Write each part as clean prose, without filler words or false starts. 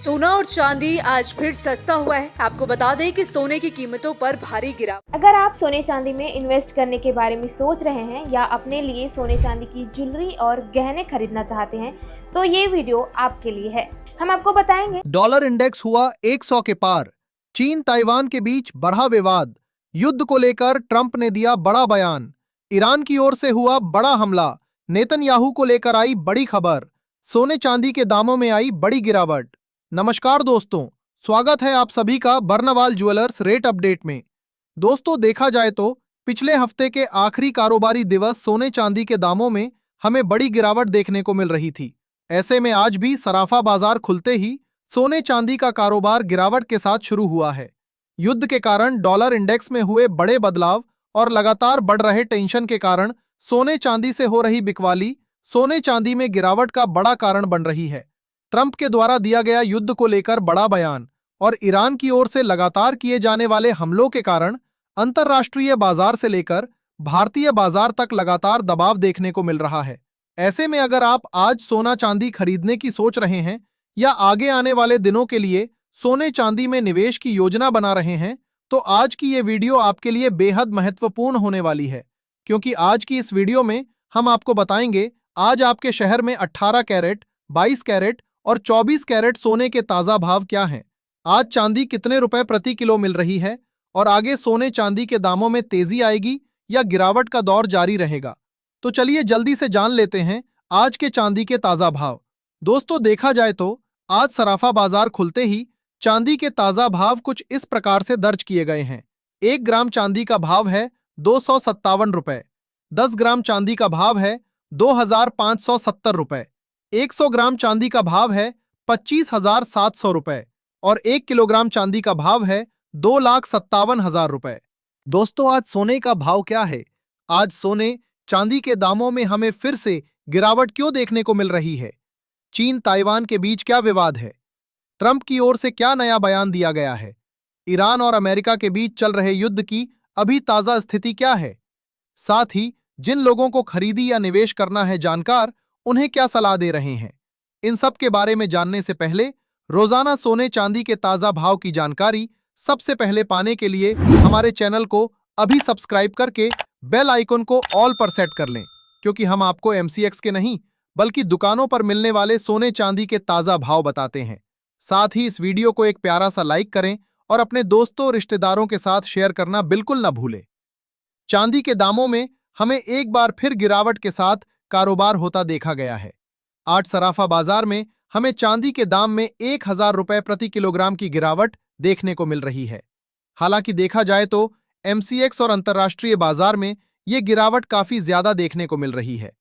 सोना और चांदी आज फिर सस्ता हुआ है। आपको बता दें कि सोने की कीमतों पर भारी गिरावट। अगर आप सोने चांदी में इन्वेस्ट करने के बारे में सोच रहे हैं या अपने लिए सोने चांदी की ज्वेलरी और गहने खरीदना चाहते हैं तो ये वीडियो आपके लिए है। हम आपको बताएंगे। डॉलर इंडेक्स हुआ 100 के पार। चीन ताइवान के बीच बढ़ा विवाद। युद्ध को लेकर ट्रंप ने दिया बड़ा बयान। ईरान की ओर से हुआ बड़ा हमला। नेतन्याहू को लेकर आई बड़ी खबर। सोने चांदी के दामों में आई बड़ी गिरावट। नमस्कार दोस्तों, स्वागत है आप सभी का बर्नवाल ज्वेलर्स रेट अपडेट में। दोस्तों, देखा जाए तो पिछले हफ्ते के आखिरी कारोबारी दिवस सोने चांदी के दामों में हमें बड़ी गिरावट देखने को मिल रही थी। ऐसे में आज भी सराफा बाजार खुलते ही सोने चांदी का कारोबार गिरावट के साथ शुरू हुआ है। युद्ध के कारण डॉलर इंडेक्स में हुए बड़े बदलाव और लगातार बढ़ रहे टेंशन के कारण सोने चांदी से हो रही बिकवाली सोने चांदी में गिरावट का बड़ा कारण बन रही है। ट्रंप के द्वारा दिया गया युद्ध को लेकर बड़ा बयान और ईरान की ओर से लगातार किए जाने वाले हमलों के कारण अंतर्राष्ट्रीय बाजार से लेकर भारतीय बाजार तक लगातार दबाव देखने को मिल रहा है। ऐसे में अगर आप आज सोना चांदी खरीदने की सोच रहे हैं या आगे आने वाले दिनों के लिए सोने चांदी में निवेश की योजना बना रहे हैं तो आज की ये वीडियो आपके लिए बेहद महत्वपूर्ण होने वाली है, क्योंकि आज की इस वीडियो में हम आपको बताएंगे आज आपके शहर में 18 कैरेट, 22 कैरेट और 24 कैरेट सोने के ताजा भाव क्या हैं। आज चांदी कितने रुपए प्रति किलो मिल रही है और आगे सोने चांदी के दामों में तेजी आएगी या गिरावट का दौर जारी रहेगा। तो चलिए जल्दी से जान लेते हैं आज के चांदी के ताजा भाव। दोस्तों, देखा जाए तो आज सराफा बाजार खुलते ही चांदी के ताजा भाव कुछ इस प्रकार से दर्ज किए गए हैं। 1 ग्राम चांदी का भाव है 257 रुपए, 10 ग्राम चांदी का भाव है 2570 रुपए, 100 ग्राम चांदी का भाव है 25,700 रुपए और 1 किलोग्राम चांदी का भाव है 2,57,000 रुपए। दोस्तों, आज सोने का भाव क्या है? आज सोने चांदी के दामों में हमें फिर से गिरावट क्यों देखने को मिल रही है? चीन ताइवान के बीच क्या विवाद है? ट्रंप की ओर से क्या नया बयान दिया गया है? ईरान और अमेरिका के बीच चल रहे युद्ध की अभी ताजा स्थिति क्या है? साथ ही जिन लोगों को खरीदी या निवेश करना है जानकार उन्हें क्या सलाह दे रहे हैं? इन सब के बारे में जानने से पहले रोजाना सोने चांदी के ताजा भाव की जानकारी सबसे पहले पाने के लिए हमारे चैनल को अभी सब्सक्राइब करके बेल आइकन को ऑल पर सेट कर लें, क्योंकि हम आपको एमसीएक्स के नहीं बल्कि दुकानों पर मिलने वाले सोने चांदी के ताजा भाव बताते हैं। साथ ही इस वीडियो को एक प्यारा सा लाइक करें और अपने दोस्तों रिश्तेदारों के साथ शेयर करना बिल्कुल न भूलें। चांदी के दामों में हमें एक बार फिर गिरावट के साथ कारोबार होता देखा गया है। आज सराफा बाजार में हमें चांदी के दाम में 1,000 रुपए प्रति किलोग्राम की गिरावट देखने को मिल रही है। हालांकि देखा जाए तो एमसीएक्स और अंतर्राष्ट्रीय बाजार में ये गिरावट काफी ज्यादा देखने को मिल रही है।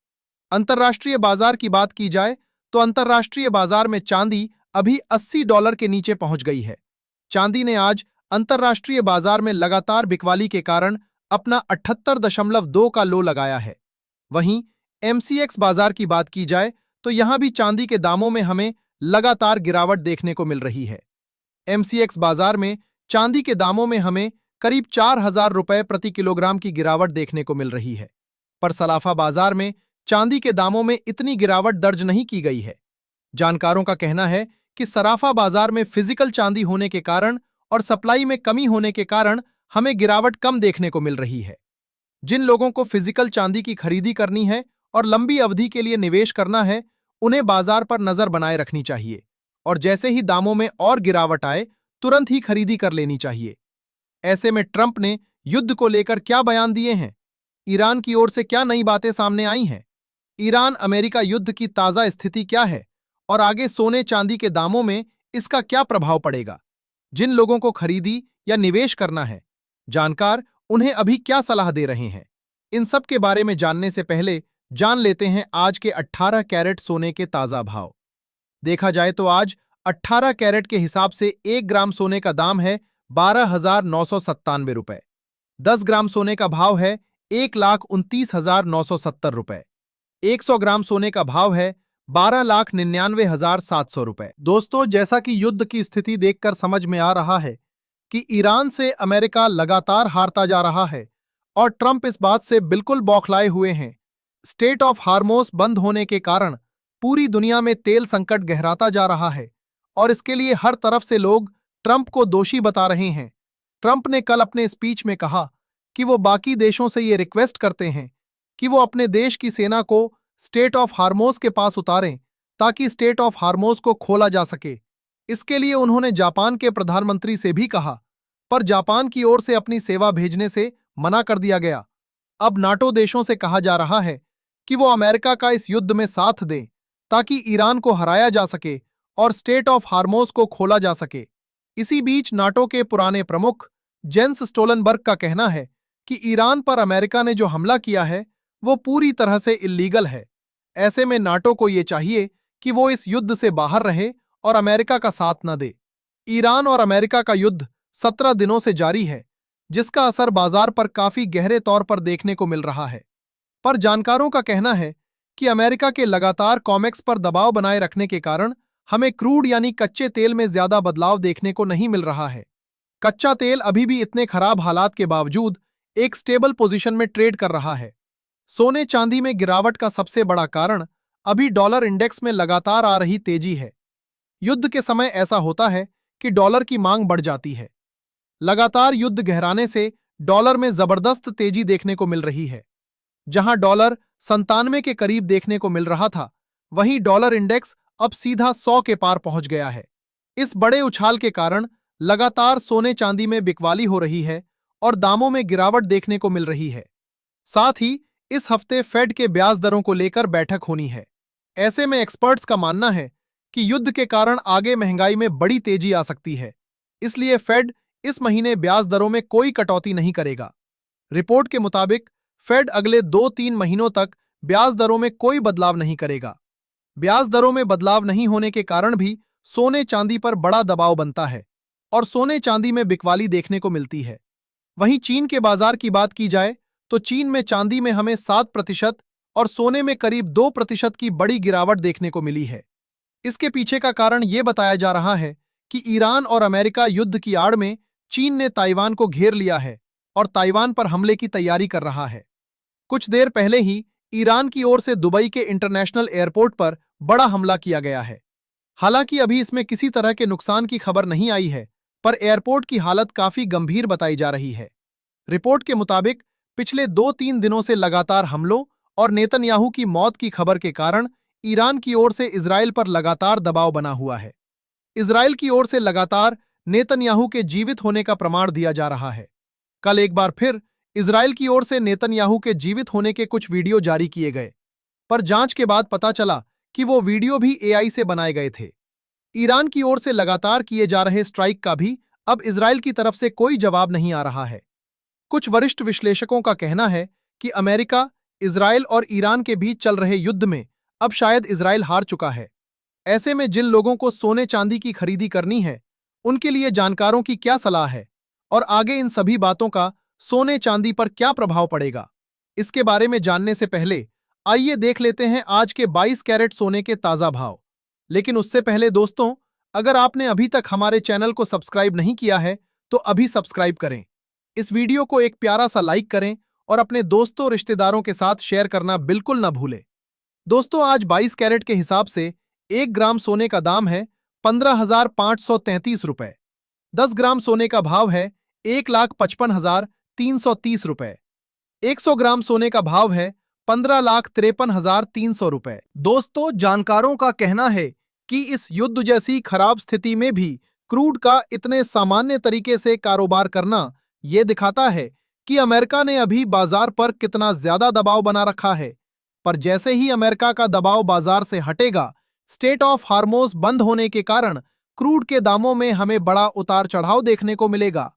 अंतर्राष्ट्रीय बाजार की बात की जाए तो अंतर्राष्ट्रीय बाजार में चांदी अभी $80 के नीचे पहुंच गई है। चांदी ने आज अंतर्राष्ट्रीय बाजार में लगातार बिकवाली के कारण अपना 78.2 का लो लगाया है। वहीं एमसीएक्स बाजार की बात की जाए तो यहां भी चांदी के दामों में हमें लगातार गिरावट देखने को मिल रही है। एमसीएक्स बाजार में चांदी के दामों में हमें करीब 4,000 रुपए प्रति किलोग्राम की गिरावट देखने को मिल रही है, पर सराफा बाजार में चांदी के दामों में इतनी गिरावट दर्ज नहीं की गई है। जानकारों का कहना है कि सराफा बाजार में फिजिकल चांदी होने के कारण और सप्लाई में कमी होने के कारण हमें गिरावट कम देखने को मिल रही है। जिन लोगों को फिजिकल चांदी की खरीदी करनी है और लंबी अवधि के लिए निवेश करना है, उन्हें बाजार पर नजर बनाए रखनी चाहिए और जैसे ही दामों में और गिरावट आए तुरंत ही खरीदी कर लेनी चाहिए। ऐसे में ट्रंप ने युद्ध को लेकर क्या बयान दिए हैं? ईरान की ओर से क्या नई बातें सामने आई हैं? ईरान अमेरिका युद्ध की ताजा स्थिति क्या है और आगे सोने चांदी के दामों में इसका क्या प्रभाव पड़ेगा? जिन लोगों को खरीदी या निवेश करना है, जानकार उन्हें अभी क्या सलाह दे रहे हैं? इन सब के बारे में जानने से पहले जान लेते हैं आज के 18 कैरेट सोने के ताजा भाव। देखा जाए तो आज 18 कैरेट के हिसाब से 1 ग्राम सोने का दाम है 12,997 रुपए, 10 ग्राम सोने का भाव है 1,29,970 रुपए, 100 ग्राम सोने का भाव है 12,99,700 रुपए। दोस्तों, जैसा कि युद्ध की स्थिति देखकर समझ में आ रहा है कि ईरान से अमेरिका लगातार हारता जा रहा है और ट्रंप इस बात से बिल्कुल बौखलाए हुए हैं। स्टेट ऑफ हार्मोस बंद होने के कारण पूरी दुनिया में तेल संकट गहराता जा रहा है और इसके लिए हर तरफ से लोग ट्रंप को दोषी बता रहे हैं। ट्रंप ने कल अपने स्पीच में कहा कि वो बाकी देशों से ये रिक्वेस्ट करते हैं कि वो अपने देश की सेना को स्टेट ऑफ हार्मोज के पास उतारें ताकि स्टेट ऑफ हार्मोज को खोला जा सके। इसके लिए उन्होंने जापान के प्रधानमंत्री से भी कहा, पर जापान की ओर से अपनी सेवा भेजने से मना कर दिया गया। अब नाटो देशों से कहा जा रहा है कि वो अमेरिका का इस युद्ध में साथ दें ताकि ईरान को हराया जा सके और स्टेट ऑफ हार्मोज को खोला जा सके। इसी बीच नाटो के पुराने प्रमुख जेंस स्टोलनबर्ग का कहना है कि ईरान पर अमेरिका ने जो हमला किया है वो पूरी तरह से इल्लीगल है। ऐसे में नाटो को ये चाहिए कि वो इस युद्ध से बाहर रहे और अमेरिका का साथ न दे। ईरान और अमेरिका का युद्ध 17 दिनों से जारी है, जिसका असर बाजार पर काफी गहरे तौर पर देखने को मिल रहा है। पर जानकारों का कहना है कि अमेरिका के लगातार कॉमेक्स पर दबाव बनाए रखने के कारण हमें क्रूड यानी कच्चे तेल में ज्यादा बदलाव देखने को नहीं मिल रहा है। कच्चा तेल अभी भी इतने खराब हालात के बावजूद एक स्टेबल पोजीशन में ट्रेड कर रहा है। सोने चांदी में गिरावट का सबसे बड़ा कारण अभी डॉलर इंडेक्स में लगातार आ रही तेजी है। युद्ध के समय ऐसा होता है कि डॉलर की मांग बढ़ जाती है। लगातार युद्ध गहराने से डॉलर में जबरदस्त तेजी देखने को मिल रही है। जहां डॉलर 97 के करीब देखने को मिल रहा था, वहीं डॉलर इंडेक्स अब सीधा 100 के पार पहुंच गया है। इस बड़े उछाल के कारण लगातार सोने चांदी में बिकवाली हो रही है और दामों में गिरावट देखने को मिल रही है। साथ ही इस हफ्ते फेड के ब्याज दरों को लेकर बैठक होनी है। ऐसे में एक्सपर्ट्स का मानना है कि युद्ध के कारण आगे महंगाई में बड़ी तेजी आ सकती है, इसलिए फेड इस महीने ब्याज दरों में कोई कटौती नहीं करेगा। रिपोर्ट के मुताबिक फेड अगले 2-3 महीनों तक ब्याज दरों में कोई बदलाव नहीं करेगा। ब्याज दरों में बदलाव नहीं होने के कारण भी सोने चांदी पर बड़ा दबाव बनता है और सोने चांदी में बिकवाली देखने को मिलती है। वहीं चीन के बाजार की बात की जाए तो चीन में चांदी में हमें 7% और सोने में करीब 2% की बड़ी गिरावट देखने को मिली है। इसके पीछे का कारण ये बताया जा रहा है कि ईरान और अमेरिका युद्ध की आड़ में चीन ने ताइवान को घेर लिया है और ताइवान पर हमले की तैयारी कर रहा है। कुछ देर पहले ही ईरान की ओर से दुबई के इंटरनेशनल एयरपोर्ट पर बड़ा हमला किया गया है। हालांकि अभी इसमें किसी तरह के नुकसान की खबर नहीं आई है, पर एयरपोर्ट की हालत काफी गंभीर बताई जा रही है। रिपोर्ट के मुताबिक पिछले 2-3 दिनों से लगातार हमलों और नेतन्याहू की मौत की खबर के कारण ईरान की ओर से इजराइल पर लगातार दबाव बना हुआ है। इजराइल की ओर से लगातार नेतन्याहू के जीवित होने का प्रमाण दिया जा रहा है। कल एक बार फिर इजराइल की ओर से नेतन्याहू के जीवित होने के कुछ वीडियो जारी किए गए, पर जांच के बाद पता चला कि वो वीडियो भी एआई से बनाए गए थे। ईरान की ओर से लगातार किए जा रहे स्ट्राइक का भी अब इजराइल की तरफ से कोई जवाब नहीं आ रहा है। कुछ वरिष्ठ विश्लेषकों का कहना है कि अमेरिका, इजराइल और ईरान के बीच चल रहे युद्ध में अब शायद इजराइल हार चुका है। ऐसे में जिन लोगों को सोने चांदी की खरीदी करनी है, उनके लिए जानकारों की क्या सलाह है और आगे इन सभी बातों का सोने चांदी पर क्या प्रभाव पड़ेगा, इसके बारे में जानने से पहले आइए देख लेते हैं आज के 22 कैरेट सोने के ताजा भाव। लेकिन उससे पहले दोस्तों, अगर आपने अभी तक हमारे चैनल को सब्सक्राइब नहीं किया है तो अभी सब्सक्राइब करें। इस वीडियो को एक प्यारा सा लाइक करें और अपने दोस्तों रिश्तेदारों के साथ शेयर करना बिल्कुल न भूलें। दोस्तों, आज 22 कैरेट के हिसाब से 1 ग्राम सोने का दाम है 15,533 रुपए। 10 ग्राम सोने का भाव है 1,55,330 रुपए। 100 ग्राम सोने का भाव है 15,53,300 रुपए। दोस्तों, जानकारों का कहना है कि इस युद्ध जैसी खराब स्थिति में भी क्रूड का इतने सामान्य तरीके से कारोबार करना ये दिखाता है कि अमेरिका ने अभी बाजार पर कितना ज्यादा दबाव बना रखा है। पर जैसे ही अमेरिका का दबाव बाजार से हटेगा, स्टेट ऑफ हार्मोज बंद होने के कारण क्रूड के दामों में हमें बड़ा उतार चढ़ाव देखने को मिलेगा।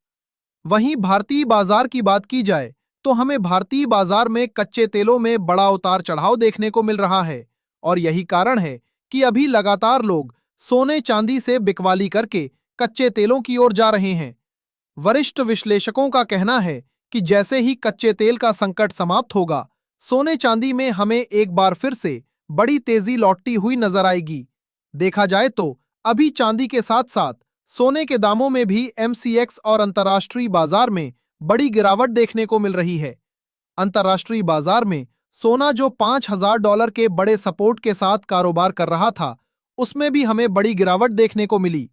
वहीं भारतीय बाजार की बात की जाए तो हमें भारतीय बाजार में कच्चे तेलों में बड़ा उतार चढ़ाव देखने को मिल रहा है और यही कारण है कि अभी लगातार लोग सोने चांदी से बिकवाली करके कच्चे तेलों की ओर जा रहे हैं। वरिष्ठ विश्लेषकों का कहना है कि जैसे ही कच्चे तेल का संकट समाप्त होगा, सोने चांदी में हमें एक बार फिर से बड़ी तेजी लौटती हुई नजर आएगी। देखा जाए तो अभी चांदी के साथ साथ सोने के दामों में भी एमसीएक्स और अंतर्राष्ट्रीय बाजार में बड़ी गिरावट देखने को मिल रही है। अंतर्राष्ट्रीय बाजार में सोना जो $5,000 के बड़े सपोर्ट के साथ कारोबार कर रहा था, उसमें भी हमें बड़ी गिरावट देखने को मिली।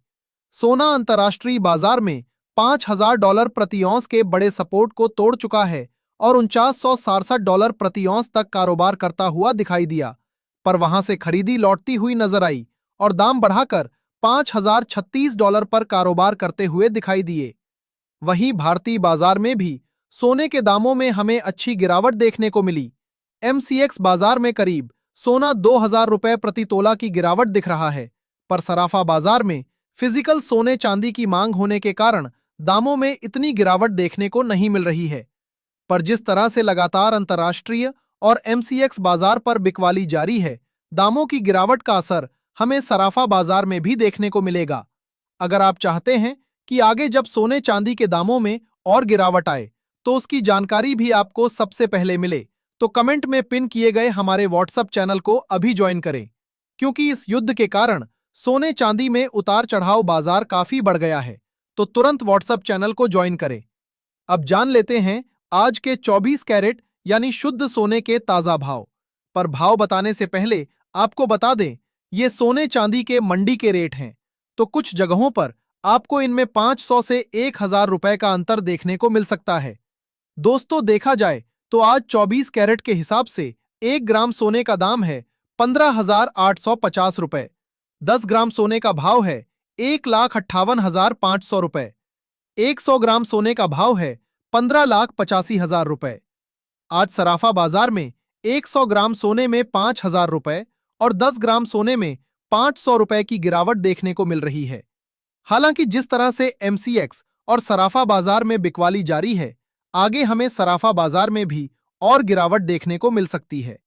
सोना अंतर्राष्ट्रीय बाजार में $5,000 प्रति औंस के बड़े सपोर्ट को तोड़ चुका है और $4967 प्रति औंस तक कारोबार करता हुआ दिखाई दिया, पर वहां से खरीदी लौटती हुई नजर आई और दाम बढ़ाकर $5,036 पर कारोबार करते हुए दिखाई दिए। वहीं भारतीय बाजार में भी सोने के दामों में हमें अच्छी गिरावट देखने को मिली। MCX बाजार में करीब सोना ₹2,000 प्रति तोला की गिरावट दिख रहा है, पर सराफा बाजार में फिजिकल सोने चांदी की मांग होने के कारण दामों में इतनी गिरावट देखने को नहीं मिल रही है। पर जिस तरह से लगातार अंतर्राष्ट्रीय और MCX बाजार पर बिकवाली जारी है, दामों की गिरावट का असर हमें सराफा बाजार में भी देखने को मिलेगा। अगर आप चाहते हैं कि आगे जब सोने चांदी के दामों में और गिरावट आए तो उसकी जानकारी भी आपको सबसे पहले मिले, तो कमेंट में पिन किए गए हमारे व्हाट्सएप चैनल को अभी ज्वाइन करें, क्योंकि इस युद्ध के कारण सोने चांदी में उतार चढ़ाव बाजार काफी बढ़ गया है। तो तुरंत व्हाट्सएप चैनल को ज्वाइन करें। अब जान लेते हैं आज के 24 कैरेट यानी शुद्ध सोने के ताजा भाव। पर भाव बताने से पहले आपको बता दें, ये सोने चांदी के मंडी के रेट हैं, तो कुछ जगहों पर आपको इनमें 500 से 1,000 रुपए का अंतर देखने को मिल सकता है। दोस्तों, देखा जाए तो आज 24 कैरेट के हिसाब से 1 ग्राम सोने का दाम है 15,850 रुपए। 10 ग्राम सोने का भाव है 1,58,500 रुपए। 100 ग्राम सोने का भाव है 15,85,000 रुपए। आज सराफा बाजार में 100 ग्राम सोने में 5,000 रुपए और 10 ग्राम सोने में 500 रुपए की गिरावट देखने को मिल रही है। हालांकि जिस तरह से MCX और सराफा बाजार में बिकवाली जारी है, आगे हमें सराफा बाजार में भी और गिरावट देखने को मिल सकती है।